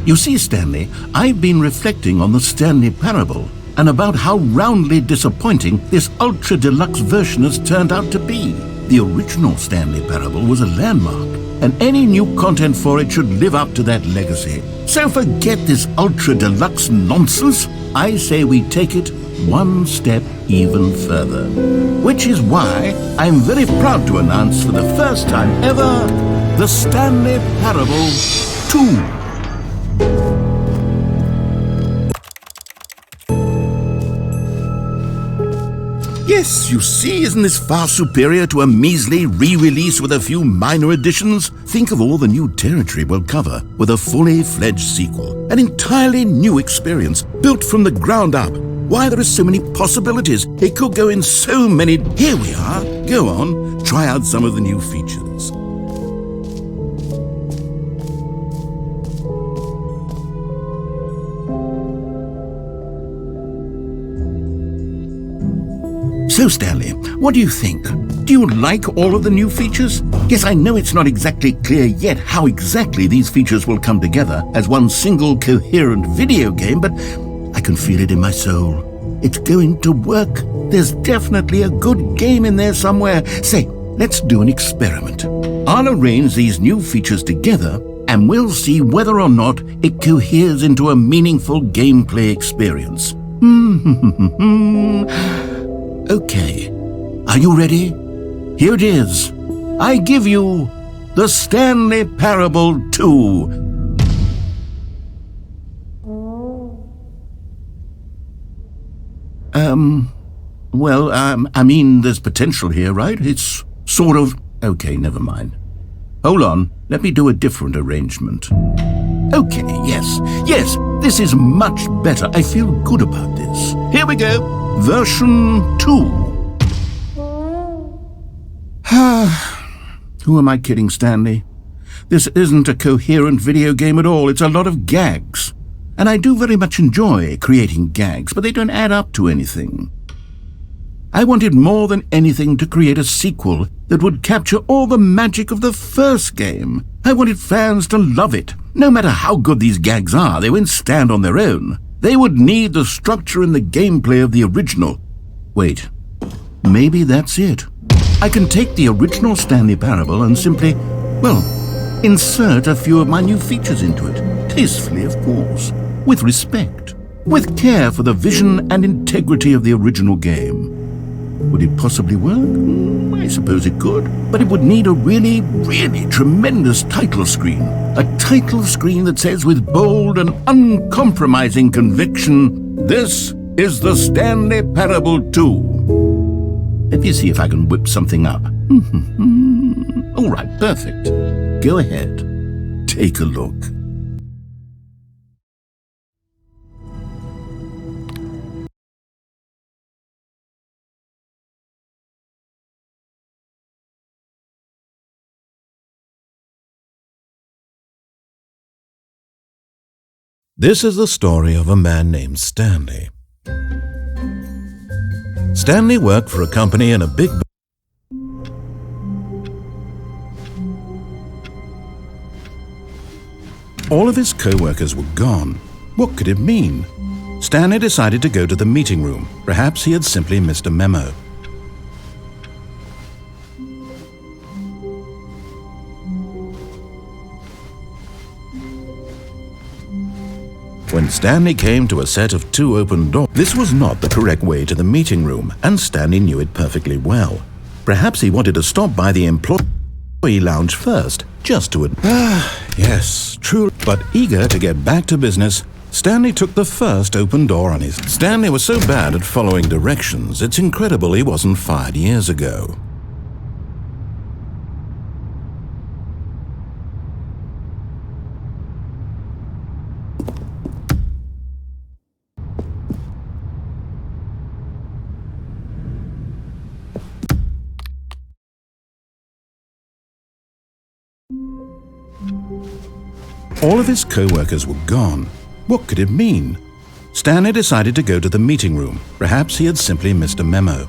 You see, Stanley, I've been reflecting on the Stanley Parable and about how roundly disappointing this ultra deluxe version has turned out to be. The original Stanley Parable was a landmark, and any new content for it should live up to that legacy. So forget this ultra deluxe nonsense. I say we take it one step even further. Which is why I'm very proud to announce for the first time ever, the Stanley Parable 2. Yes, you see, isn't this far superior to a measly re-release with a few minor additions? Think of all the new territory we'll cover with a fully fledged sequel. An entirely new experience, built from the ground up. Why, there are so many possibilities. It could go in so many... Here we are. Go on, try out some of the new features. So, Stanley, what do you think? Do you like all of the new features? Yes, I know it's not exactly clear yet how exactly these features will come together as one single coherent video game, but I can feel it in my soul. It's going to work. There's definitely a good game in there somewhere. Say, let's do an experiment. I'll arrange these new features together and we'll see whether or not it coheres into a meaningful gameplay experience. Okay, are you ready? Here it is. I give you the Stanley Parable 2. I mean, there's potential here, right? It's sort of... Okay, never mind. Hold on, let me do a different arrangement. Okay, yes, this is much better. I feel good about this. Here we go. Version 2. Who am I kidding, Stanley? This isn't a coherent video game at all. It's a lot of gags. And I do very much enjoy creating gags, but they don't add up to anything. I wanted more than anything to create a sequel that would capture all the magic of the first game. I wanted fans to love it. No matter how good these gags are, they won't stand on their own. They would need the structure and the gameplay of the original. Wait, maybe that's it. I can take the original Stanley Parable and simply, insert a few of my new features into it. Tastefully, of course. With respect. With care for the vision and integrity of the original game. Would it possibly work? I suppose it could. But it would need a really, really tremendous title screen. A title screen that says with bold and uncompromising conviction, "This is the Stanley Parable 2. Let me see if I can whip something up. All right, perfect. Go ahead. Take a look. This is the story of a man named Stanley. Stanley worked for a company in a big... All of his co-workers were gone. What could it mean? Stanley decided to go to the meeting room. Perhaps he had simply missed a memo. When Stanley came to a set of 2 open doors, this was not the correct way to the meeting room, and Stanley knew it perfectly well. Perhaps he wanted to stop by the employee lounge first, just to... yes, true. But eager to get back to business, Stanley took the first open door on his... Stanley was so bad at following directions, it's incredible he wasn't fired years ago. All of his co-workers were gone. What could it mean? Stanley decided to go to the meeting room. Perhaps he had simply missed a memo.